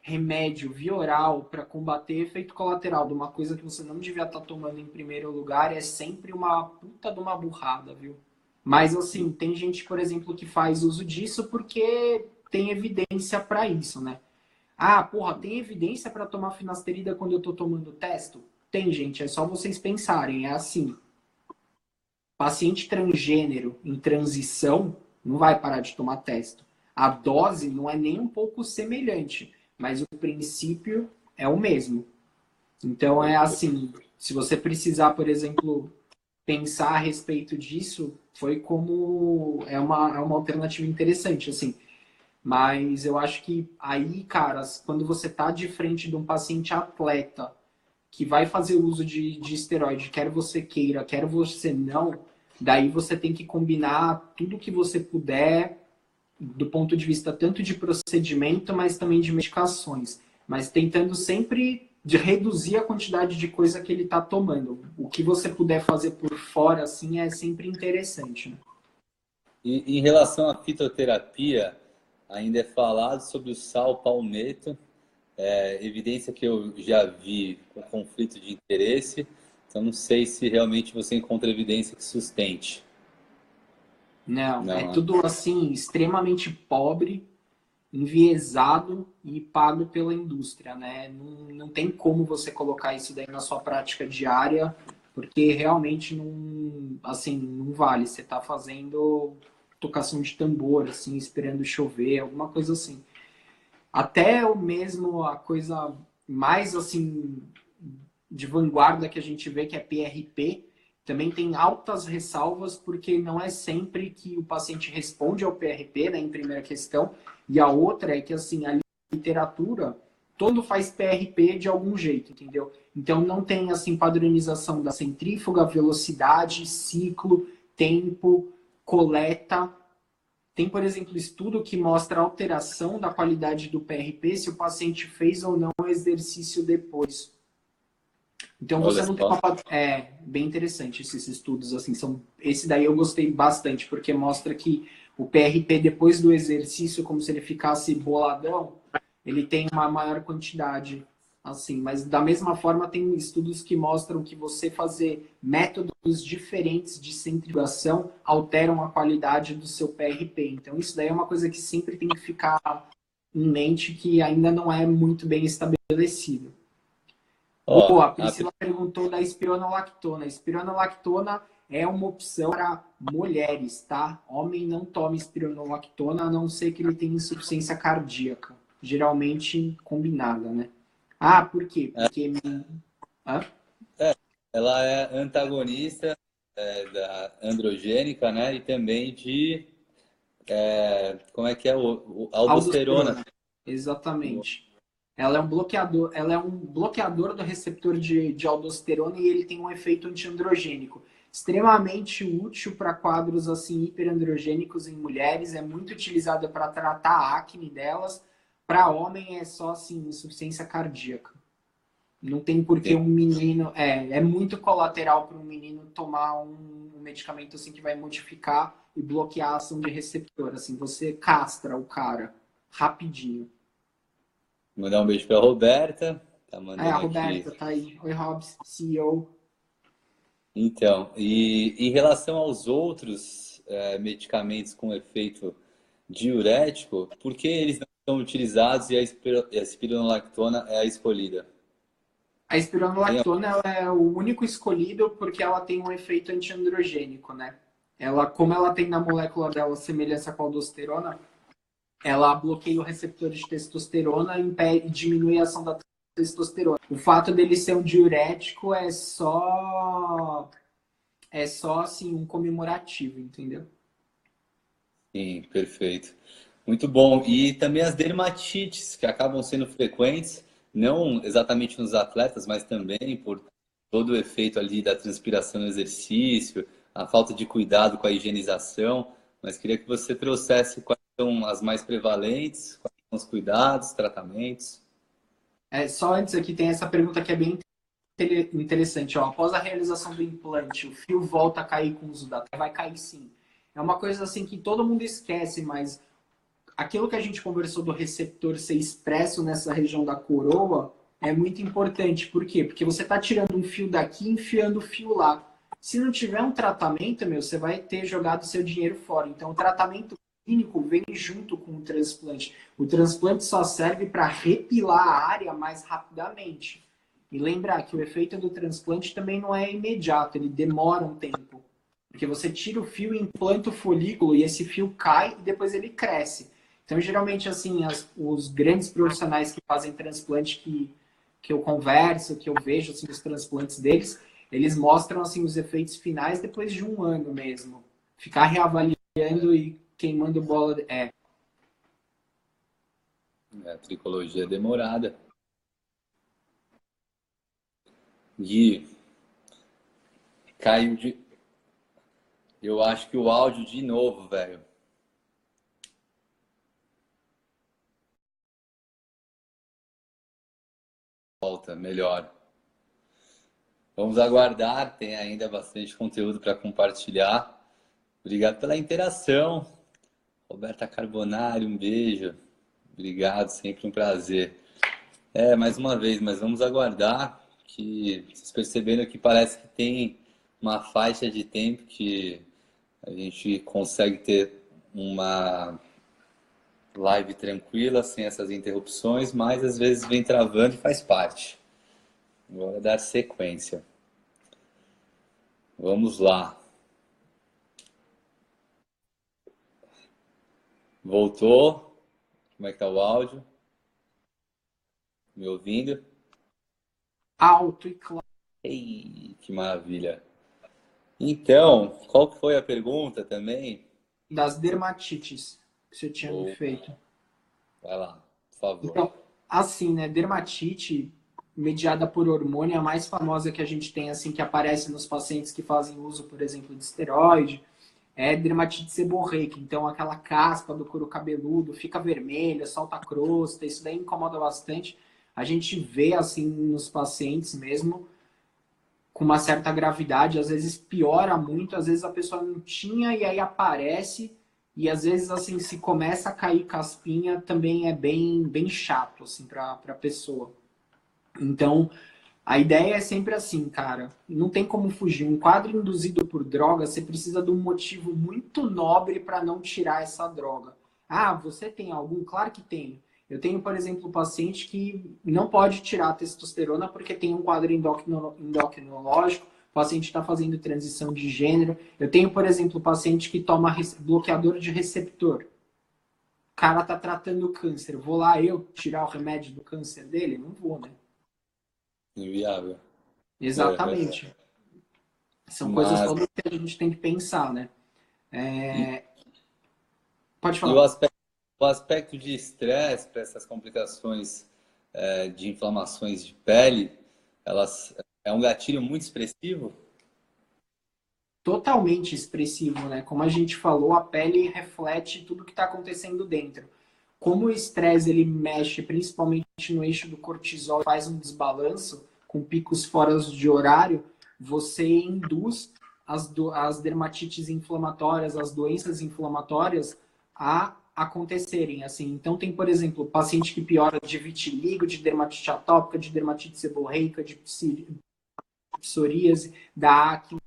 remédio via oral para combater efeito colateral de uma coisa que você não devia estar tomando em primeiro lugar é sempre uma puta de uma burrada, viu? Mas assim, tem gente, por exemplo, que faz uso disso porque tem evidência para isso, né? Ah, porra, tem evidência para tomar finasterida quando eu tô tomando testo? Tem, gente, é só vocês pensarem, é assim. Paciente transgênero em transição não vai parar de tomar testo. A dose não é nem um pouco semelhante, mas o princípio é o mesmo. Então é assim, se você precisar, por exemplo, pensar a respeito disso, foi como é uma alternativa interessante, assim. Mas eu acho que aí, cara, quando você tá de frente de um paciente atleta que vai fazer uso de esteroide, quer você queira, quer você não, Daí você tem que combinar tudo que você puder do ponto de vista tanto de procedimento, mas também de medicações. Mas tentando sempre de reduzir a quantidade de coisa que ele está tomando. O que você puder fazer por fora, assim, é sempre interessante, né? E em relação à fitoterapia, ainda é falado sobre o sal palmeto, evidência que eu já vi com conflito de interesse, então não sei se realmente você encontra evidência que sustente. Não, é Não, né? tudo assim, extremamente pobre, enviesado e pago pela indústria, né? Não tem como você colocar isso daí na sua prática diária, porque realmente não, assim, não vale. Você está fazendo tocação de tambor, assim, esperando chover, alguma coisa assim. Até o mesmo a coisa mais assim de vanguarda que a gente vê, que é PRP, também tem altas ressalvas, porque não é sempre que o paciente responde ao PRP, né, em primeira questão, e a outra é que, assim, a literatura, todo faz PRP de algum jeito, entendeu? Então, não tem, assim, padronização da centrífuga, velocidade, ciclo, tempo, coleta. Tem, por exemplo, estudo que mostra a alteração da qualidade do PRP se o paciente fez ou não o exercício depois. Então Olha você não tem só. uma. É bem interessante esses estudos, assim, são. Esse daí eu gostei bastante, porque mostra que o PRP depois do exercício, como se ele ficasse boladão, ele tem uma maior quantidade, assim. Mas da mesma forma, tem estudos que mostram que você fazer métodos diferentes de centrifugação alteram a qualidade do seu PRP. Então isso daí é uma coisa que sempre tem que ficar em mente, que ainda não é muito bem estabelecido. Ó, A Priscila perguntou da espironolactona. A espironolactona é uma opção para mulheres, tá? Homem não toma espironolactona, a não ser que ele tenha insuficiência cardíaca. Geralmente combinada, né? Ah, por quê? Porque... Hã? ela é antagonista da androgênica, né? E também de, como é que é, aldosterona. Aldosterona. Exatamente. Ela é um bloqueador do receptor de aldosterona e ele tem um efeito antiandrogênico. Extremamente útil para quadros assim hiperandrogênicos em mulheres, é muito utilizada para tratar a acne delas. Para homem é só assim insuficiência cardíaca. Não tem por que um menino, é muito colateral para um menino tomar um medicamento assim que vai modificar e bloquear a ação de receptor, assim, você castra o cara rapidinho. Mandar um beijo pra Roberta, tá É, a mandando aqui. Roberta tá aí. Oi, Hobbs, CEO. Então, e em relação aos outros medicamentos com efeito diurético, por que eles não são utilizados e a espironolactona é a escolhida? A Tem espironolactona ela é o único escolhido porque ela tem um efeito antiandrogênico, né? Ela, como ela tem na molécula dela semelhança com a aldosterona, ela bloqueia o receptor de testosterona e diminui a ação da testosterona. O fato dele ser um diurético é só assim um comemorativo, entendeu? sim, perfeito. Muito bom. E também as dermatites, que acabam sendo frequentes, não exatamente nos atletas, mas também por todo o efeito ali da transpiração no exercício, a falta de cuidado com a higienização. Mas queria que você trouxesse quais são as mais prevalentes, quais são os cuidados, tratamentos. Só antes aqui tem essa pergunta que é bem interessante. Ó. Após a realização do implante, o fio volta a cair com o uso da técnica? Vai cair sim. É uma coisa assim que todo mundo esquece, mas aquilo que a gente conversou do receptor ser expresso nessa região da coroa é muito importante. Por quê? Porque você está tirando um fio daqui e enfiando o fio lá. Se não tiver um tratamento, você vai ter jogado seu dinheiro fora. Então, o tratamento clínico vem junto com o transplante. O transplante só serve para repilar a área mais rapidamente. E lembrar que o efeito do transplante também não é imediato, ele demora um tempo. Porque você tira o fio, implanta o folículo e esse fio cai e depois ele cresce. Então, geralmente, assim, os grandes profissionais que fazem transplante que eu converso, que eu vejo assim, os transplantes deles, eles mostram assim, os efeitos finais depois de um ano mesmo. Ficar reavaliando e queimando bola. A tricologia é demorada. Gui, caiu de. Eu acho que o áudio de novo, velho. Volta, melhor. Vamos aguardar, tem ainda bastante conteúdo para compartilhar. Obrigado pela interação. Roberta Carbonari, um beijo. Obrigado, sempre um prazer. Mais uma vez, mas vamos aguardar que vocês perceberam que parece que tem uma faixa de tempo que a gente consegue ter uma live tranquila, sem essas interrupções, mas às vezes vem travando e faz parte. Agora dar sequência. Vamos lá. Voltou? Como é que tá o áudio? Me ouvindo? Alto e claro. Ei, que maravilha. Então, qual que foi a pergunta também? Das dermatites que você tinha me Ou, feito. vai lá, por favor. Então, assim, né? Dermatite mediada por hormônio é a mais famosa que a gente tem, assim, que aparece nos pacientes que fazem uso, por exemplo, de esteroide. É dermatite seborreica. Então, aquela caspa do couro cabeludo fica vermelha, solta crosta. Isso daí incomoda bastante. A gente vê, assim, nos pacientes mesmo, com uma certa gravidade, às vezes piora muito, às vezes a pessoa não tinha e aí aparece, e às vezes assim, se começa a cair caspinha, também é bem chato assim para a pessoa. Então, a ideia é sempre assim, cara, não tem como fugir. Um quadro induzido por droga, você precisa de um motivo muito nobre para não tirar essa droga. Ah, você tem algum? Claro que tem. Eu tenho, por exemplo, um paciente que não pode tirar a testosterona porque tem um quadro endocrinológico, o paciente está fazendo transição de gênero. Eu tenho, por exemplo, um paciente que toma bloqueador de receptor. O cara tá tratando câncer. Vou lá eu tirar o remédio do câncer dele? Não vou, né? Inviável. Exatamente. São coisas Mas, todas que a gente tem que pensar, né? e, Pode e falar. o aspecto de estresse para essas complicações de inflamações de pele, elas é um gatilho muito expressivo? Totalmente expressivo, né? Como a gente falou, a pele reflete tudo que está acontecendo dentro. Como o estresse ele mexe principalmente no eixo do cortisol, faz um desbalanço com picos fora de horário, você induz as dermatites inflamatórias, as doenças inflamatórias a acontecerem. Assim, então tem, por exemplo, paciente que piora de vitiligo, de dermatite atópica, de dermatite seborreica, de psoríase, da acne.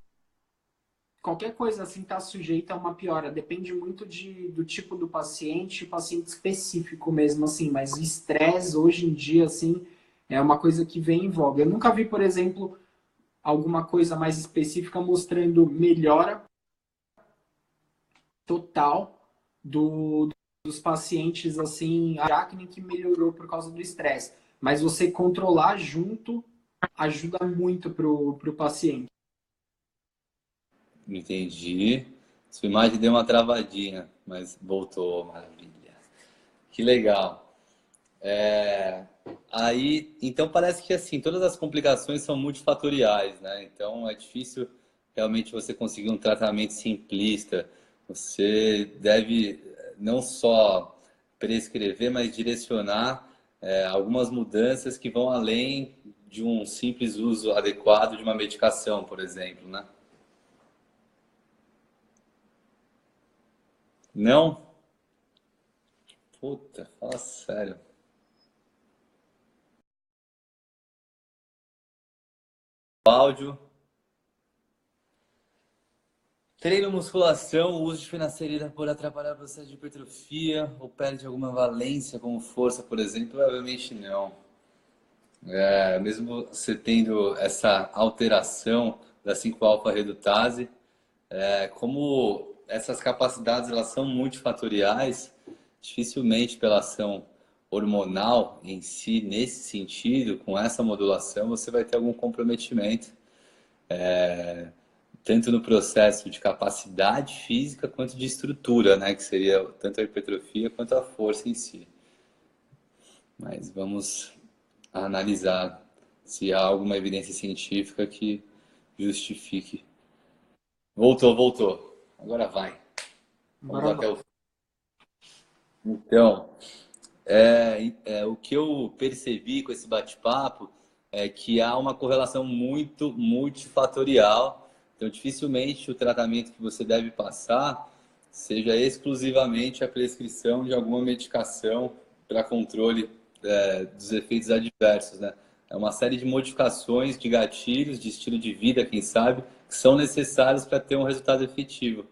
Qualquer coisa assim está sujeita a uma piora. Depende muito do tipo do paciente específico mesmo, assim. Mas o estresse, hoje em dia, assim, é uma coisa que vem em voga. Eu nunca vi, por exemplo, alguma coisa mais específica mostrando melhora total dos pacientes, assim, a acne que melhorou por causa do estresse. Mas você controlar junto ajuda muito pro paciente. Entendi. Sua imagem deu uma travadinha, mas voltou, maravilha. Que legal. Aí, então parece que assim, todas as complicações são multifatoriais, né? Então é difícil realmente você conseguir um tratamento simplista. Você deve não só prescrever, mas direcionar algumas mudanças que vão além de um simples uso adequado de uma medicação, por exemplo, né? Não? Puta, fala sério. Áudio. Treino, musculação, o uso de finasterida pode atrapalhar o processo de hipertrofia ou perde alguma valência como força, por exemplo? Provavelmente não. Mesmo você tendo essa alteração da 5-alfa-redutase, como essas capacidades elas são multifatoriais, dificilmente pela ação hormonal em si, nesse sentido, com essa modulação, você vai ter algum comprometimento. Tanto no processo de capacidade física quanto de estrutura, né? Que seria tanto a hipertrofia quanto a força em si. Mas vamos analisar se há alguma evidência científica que justifique. Voltou, voltou. Agora vai. Vamos Agora até vai. o fim. Então, o que eu percebi com esse bate-papo é que há uma correlação muito multifatorial. Então, dificilmente o tratamento que você deve passar seja exclusivamente a prescrição de alguma medicação para controle, dos efeitos adversos, né? É uma série de modificações de gatilhos, de estilo de vida, quem sabe, que são necessários para ter um resultado efetivo.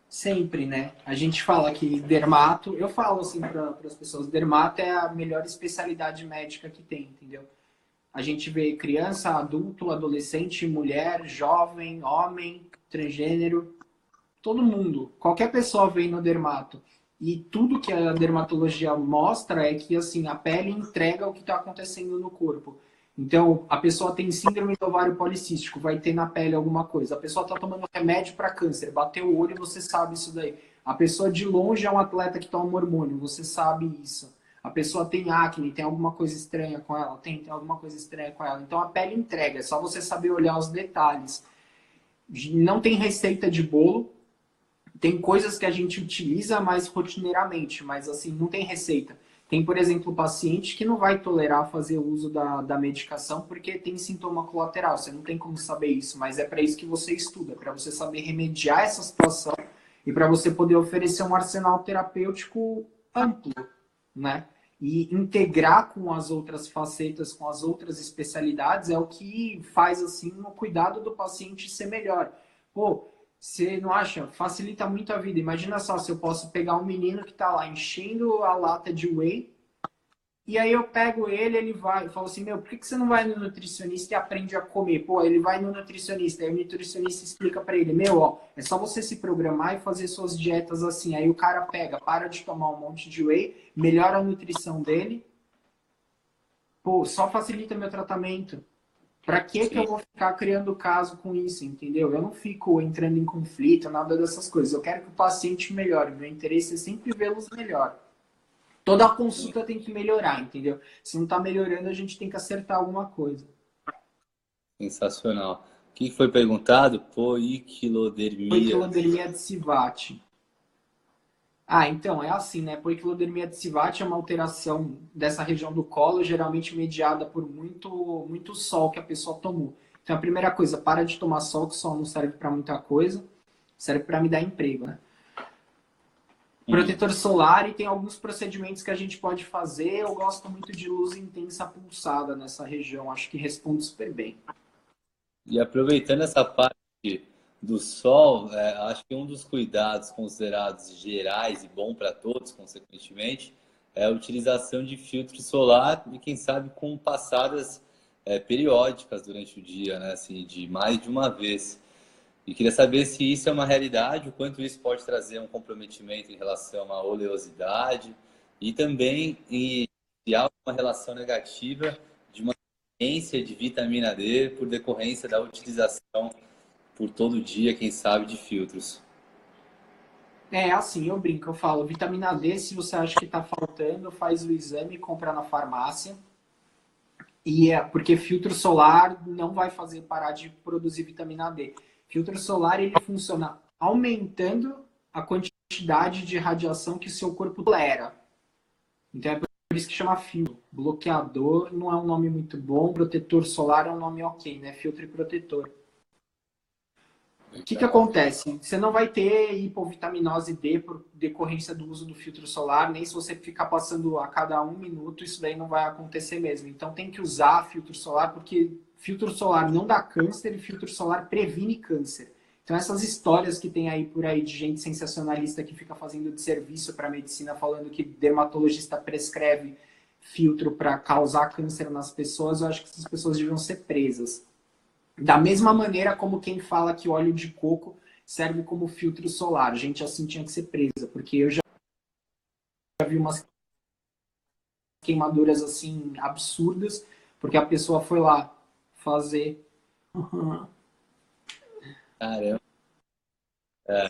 Sempre, né? A gente fala que dermato, eu falo assim para as pessoas, dermato é a melhor especialidade médica que tem, entendeu? A gente vê criança, adulto, adolescente, mulher, jovem, homem, transgênero, todo mundo. Qualquer pessoa vem no dermato. E tudo que a dermatologia mostra é que assim, a pele entrega o que está acontecendo no corpo. Então, a pessoa tem síndrome do ovário policístico, vai ter na pele alguma coisa. A pessoa está tomando remédio para câncer, bateu o olho, você sabe isso daí. A pessoa de longe é um atleta que toma hormônio, você sabe isso. A pessoa tem acne, tem alguma coisa estranha com ela, tem alguma coisa estranha com ela. Então, a pele entrega, é só você saber olhar os detalhes. Não tem receita de bolo, tem coisas que a gente utiliza mais rotineiramente, mas assim, não tem receita. Tem, por exemplo, o paciente que não vai tolerar fazer uso da medicação porque tem sintoma colateral. Você não tem como saber isso, mas é para isso que você estuda, para você saber remediar essa situação e para você poder oferecer um arsenal terapêutico amplo, né? E integrar com as outras facetas, com as outras especialidades, é o que faz assim o cuidado do paciente ser melhor. Pô, você não acha? Facilita muito a vida. Imagina só se eu posso pegar um menino que está lá enchendo a lata de whey, e aí eu pego ele, ele vai, eu falo assim, meu, por que você não vai no nutricionista e aprende a comer? Pô, ele vai no nutricionista, aí o nutricionista explica para ele, meu, ó, é só você se programar e fazer suas dietas assim. Aí o cara pega, para de tomar um monte de whey, melhora a nutrição dele, pô, só facilita meu tratamento. Pra que Sim, eu vou ficar criando caso com isso, entendeu? Eu não fico entrando em conflito, nada dessas coisas. Eu quero que o paciente melhore. Meu interesse é sempre vê-los melhor. Toda a sim. consulta tem que melhorar, entendeu? Se não tá melhorando, a gente tem que acertar alguma coisa. Sensacional. O que foi perguntado? Poiquilodermia. Poiquilodermia de Civat. Ah, então, é assim, né? Poiquilodermia de Civat é uma alteração dessa região do colo, geralmente mediada por muito sol que a pessoa tomou. Então, a primeira coisa, para de tomar sol, que sol não serve para muita coisa, serve para me dar emprego, né? Hum. Protetor solar e tem alguns procedimentos que a gente pode fazer. Eu gosto muito de luz intensa pulsada nessa região, acho que responde super bem. E aproveitando essa parte do sol, acho que um dos cuidados considerados gerais e bom para todos, consequentemente, é a utilização de filtro solar e, quem sabe, com passadas periódicas durante o dia, né? Assim, de mais de uma vez. E queria saber se isso é uma realidade, o quanto isso pode trazer um comprometimento em relação à oleosidade e também se há uma relação negativa de uma carência de vitamina D por decorrência da utilização por todo dia, quem sabe, de filtros. É assim, eu brinco, eu falo, vitamina D, se você acha que está faltando, faz o exame e compra na farmácia. E é porque filtro solar não vai fazer parar de produzir vitamina D. Filtro solar ele funciona aumentando a quantidade de radiação que o seu corpo tolera. Então é por isso que chama filtro. Bloqueador não é um nome muito bom, protetor solar é um nome ok, né? Filtro e protetor. O que Legal. acontece? Você não vai ter hipovitaminose D por decorrência do uso do filtro solar, nem se você ficar passando a cada 1 minuto, isso daí não vai acontecer mesmo. Então tem que usar filtro solar, porque filtro solar não dá câncer e filtro solar previne câncer. Então essas histórias que tem aí por aí de gente sensacionalista que fica fazendo de serviço para a medicina, falando que dermatologista prescreve filtro para causar câncer nas pessoas, eu acho que essas pessoas deviam ser presas. Da mesma maneira como quem fala que óleo de coco serve como filtro solar. Gente assim tinha que ser presa, porque eu já vi umas queimaduras assim absurdas, porque a pessoa foi lá fazer. Caramba. É,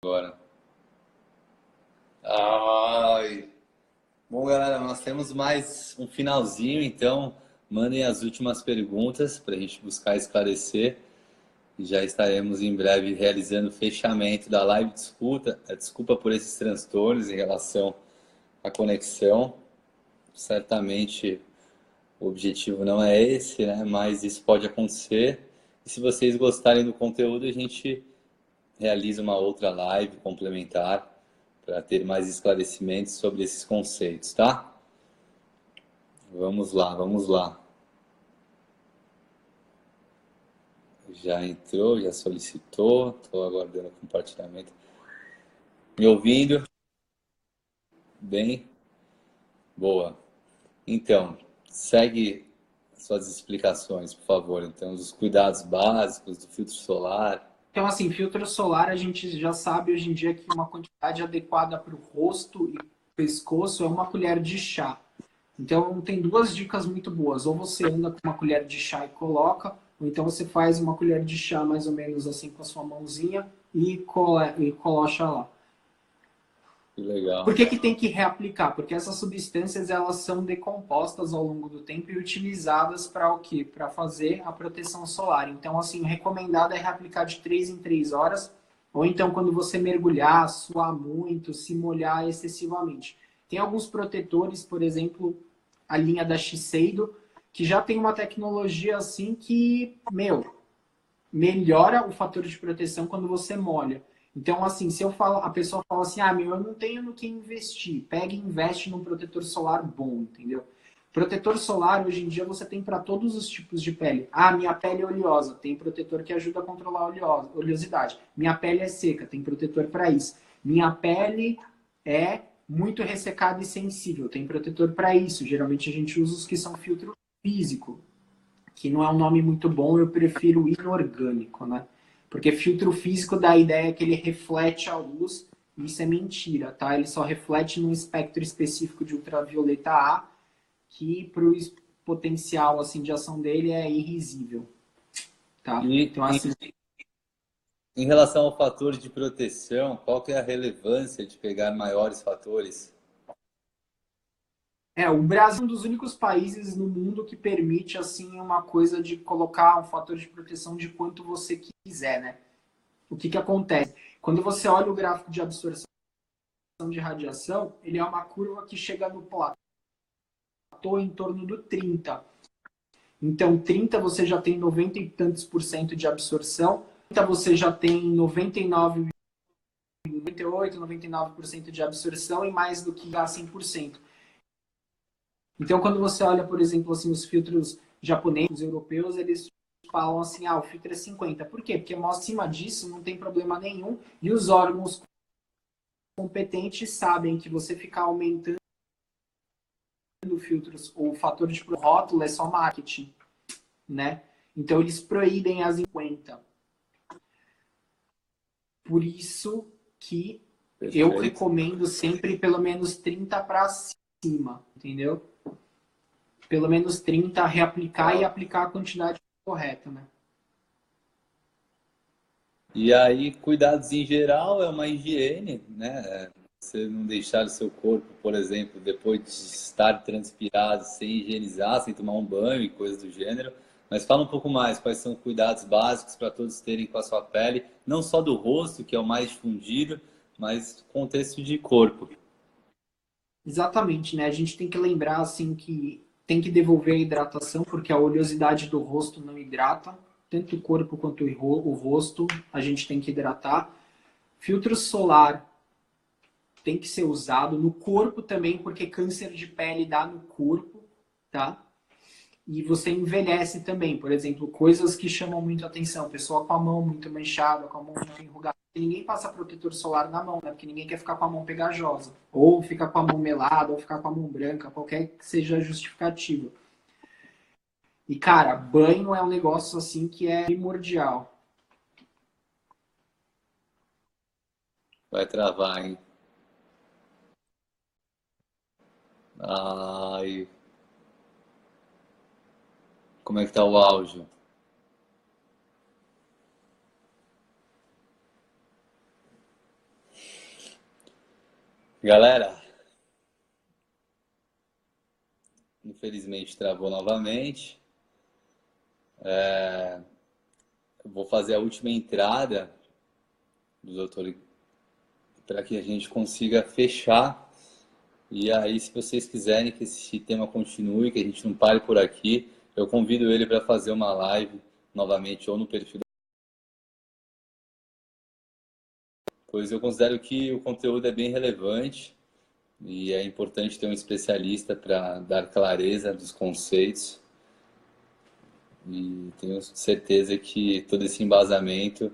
agora. Ai. Bom, galera, nós temos mais um finalzinho, então mandem as últimas perguntas para a gente buscar esclarecer. E já estaremos em breve realizando o fechamento da live. Desculpa por esses transtornos em relação à conexão. Certamente o objetivo não é esse, né? Mas isso pode acontecer. E se vocês gostarem do conteúdo, a gente realiza uma outra live complementar para ter mais esclarecimentos sobre esses conceitos, tá? Vamos lá, vamos lá. Já entrou, já solicitou, estou aguardando o compartilhamento. Me ouvindo? Bem? Boa. Então, segue suas explicações, por favor. Então, os cuidados básicos do filtro solar. Então, assim, filtro solar, a gente já sabe hoje em dia que uma quantidade adequada para o rosto e pescoço é uma colher de chá. Então, tem duas dicas muito boas. Ou você anda com uma colher de chá e coloca, ou então você faz uma colher de chá mais ou menos assim com a sua mãozinha e colocha lá. Que legal. Por que tem que reaplicar? Porque essas substâncias elas são decompostas ao longo do tempo e utilizadas para o quê? Para fazer a proteção solar. Então, assim, o recomendado é reaplicar de 3 em 3 horas, ou então quando você mergulhar, suar muito, se molhar excessivamente. Tem alguns protetores, por exemplo, a linha da Shiseido, que já tem uma tecnologia assim que, melhora o fator de proteção quando você molha. Então, assim, se eu falo, a pessoa fala assim, eu não tenho no que investir, pega e investe num protetor solar bom, entendeu? Protetor solar, hoje em dia, você tem para todos os tipos de pele. Minha pele é oleosa, tem protetor que ajuda a controlar a oleosidade. Minha pele é seca, tem protetor para isso. Minha pele é muito ressecada e sensível, tem protetor para isso. Geralmente a gente usa os que são filtro físico, que não é um nome muito bom, eu prefiro inorgânico, né? Porque filtro físico dá a ideia que ele reflete a luz, e isso é mentira, tá? Ele só reflete num espectro específico de ultravioleta A, que pro potencial assim, de ação dele é irrisível, tá? Então, assim, Em relação ao fator de proteção, qual que é a relevância de pegar maiores fatores? o Brasil é um dos únicos países no mundo que permite assim uma coisa de colocar um fator de proteção de quanto você quiser, né? O que acontece? Quando você olha o gráfico de absorção de radiação, ele é uma curva que chega no platô em torno do 30. Então, 30 você já tem 90 e tantos por cento de absorção, 30 você já tem 99, 98, 99% de absorção e mais do que a 100%. Então, quando você olha, por exemplo, assim, os filtros japoneses, europeus, eles falam assim, o filtro é 50. Por quê? Porque acima disso não tem problema nenhum e os órgãos competentes sabem que você ficar aumentando filtros, o fator de rótulo é só marketing, né? Então eles proíbem as 50. Por isso que eu recomendo sempre pelo menos 30 para cima, entendeu? Pelo menos 30, reaplicar e aplicar a quantidade correta, né? E aí, cuidados em geral é uma higiene, né? Você não deixar o seu corpo, por exemplo, depois de estar transpirado, sem higienizar, sem tomar um banho e coisas do gênero. Mas fala um pouco mais, quais são cuidados básicos para todos terem com a sua pele, não só do rosto, que é o mais difundido, mas contexto de corpo. Exatamente, né? A gente tem que lembrar, assim, que tem que devolver a hidratação, porque a oleosidade do rosto não hidrata, tanto o corpo quanto o rosto, a gente tem que hidratar. Filtro solar tem que ser usado no corpo também, porque câncer de pele dá no corpo, tá? E você envelhece também, por exemplo, coisas que chamam muito atenção, pessoa com a mão muito manchada, com a mão muito enrugada. Ninguém passa protetor solar na mão, né? Porque ninguém quer ficar com a mão pegajosa. Ou ficar com a mão melada, ou ficar com a mão branca, qualquer que seja a justificativa. E, cara, banho é um negócio assim que é primordial. Vai travar, hein? Ai, como é que tá o áudio? Galera, infelizmente travou novamente. Eu vou fazer a última entrada do doutor para que a gente consiga fechar. E aí, se vocês quiserem que esse tema continue, que a gente não pare por aqui, eu convido ele para fazer uma live novamente ou no perfil, pois eu considero que o conteúdo é bem relevante e é importante ter um especialista para dar clareza dos conceitos. E tenho certeza que todo esse embasamento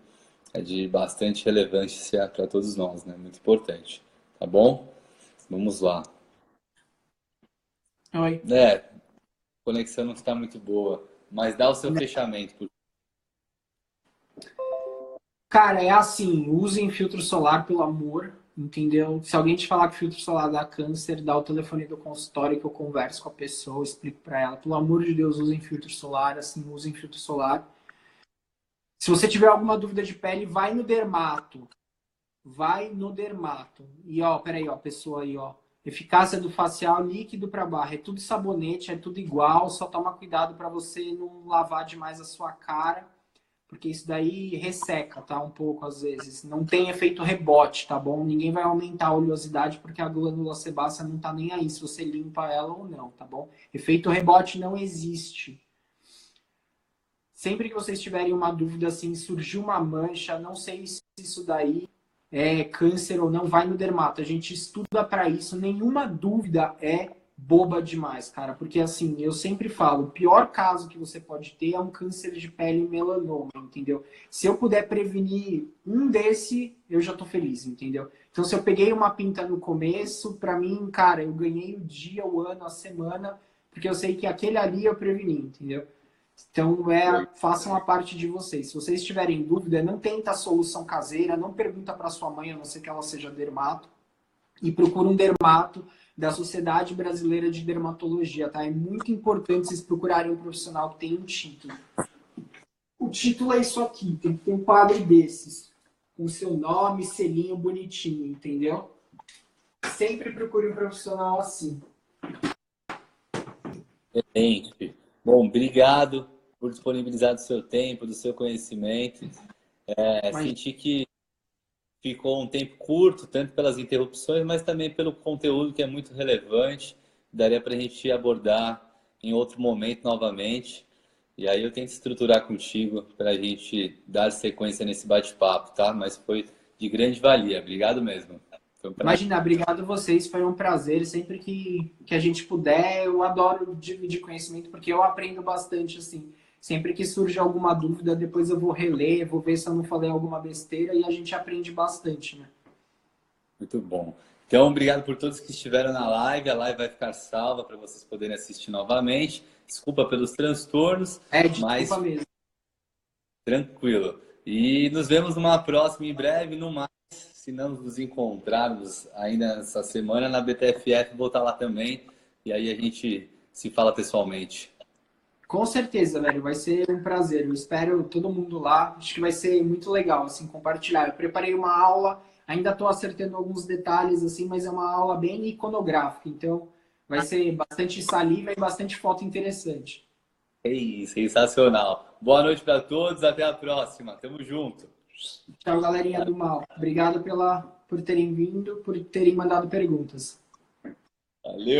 é de bastante relevância para todos nós, né? Muito importante. Tá bom? Vamos lá. Oi. A conexão não está muito boa, mas dá o seu fechamento. Cara, é assim, usem filtro solar, pelo amor, entendeu? Se alguém te falar que filtro solar dá câncer, dá o telefone do consultório que eu converso com a pessoa, explico pra ela. Pelo amor de Deus, usem filtro solar, assim, usem filtro solar. Se você tiver alguma dúvida de pele, vai no dermato. Vai no dermato. E ó, peraí, ó, pessoa aí, ó. Eficácia do facial, líquido para barra. É tudo sabonete, é tudo igual. Só toma cuidado para você não lavar demais a sua cara, porque isso daí resseca, tá? Um pouco às vezes. Não tem efeito rebote, tá bom? Ninguém vai aumentar a oleosidade porque a glândula sebácea não tá nem aí se você limpa ela ou não, tá bom? Efeito rebote não existe. Sempre que vocês tiverem uma dúvida assim, surgiu uma mancha, não sei se isso daí é câncer ou não, vai no dermato. A gente estuda para isso. Nenhuma dúvida é boba demais, cara. Porque assim, eu sempre falo, o pior caso que você pode ter é um câncer de pele e melanoma, entendeu? Se eu puder prevenir um desse, eu já tô feliz, entendeu? Então, se eu peguei uma pinta no começo, para mim, cara, eu ganhei o dia, o ano, a semana, porque eu sei que aquele ali eu preveni, entendeu? Então, façam a parte de vocês. Se vocês tiverem dúvida, não tenta a solução caseira, não pergunta para sua mãe, a não ser que ela seja dermato, e procura um dermato da Sociedade Brasileira de Dermatologia, tá? É muito importante vocês procurarem um profissional que tenha um título. O título é isso aqui, tem que ter um quadro desses, com seu nome, selinho bonitinho, entendeu? Sempre procure um profissional assim. Excelente. Bom, obrigado por disponibilizar do seu tempo, do seu conhecimento. Senti que ficou um tempo curto, tanto pelas interrupções, mas também pelo conteúdo que é muito relevante. Daria para a gente abordar em outro momento novamente. E aí eu tento estruturar contigo para a gente dar sequência nesse bate-papo, tá? Mas foi de grande valia. Obrigado mesmo. Imagina, obrigado a vocês, foi um prazer. Sempre que a gente puder, eu adoro dividir conhecimento, porque eu aprendo bastante, assim. Sempre que surge alguma dúvida, depois eu vou reler, vou ver se eu não falei alguma besteira e a gente aprende bastante, né? Muito bom. Então, obrigado por todos que estiveram na live. A live vai ficar salva para vocês poderem assistir novamente. Desculpa pelos transtornos, mas desculpa mesmo. tranquilo. E nos vemos numa próxima em breve, no mais. Se não nos encontrarmos ainda essa semana na BTFF, vou estar lá também. E aí a gente se fala pessoalmente. Com certeza, velho. Vai ser um prazer. Eu espero todo mundo lá. Acho que vai ser muito legal, assim, compartilhar. Eu preparei uma aula, ainda estou acertando alguns detalhes, assim, mas é uma aula bem iconográfica. Então, vai ser bastante saliva e bastante foto interessante. É isso, sensacional. Boa noite para todos. Até a próxima. Tamo junto. Tchau, galerinha do mal. Obrigado por terem vindo, por terem mandado perguntas. Valeu.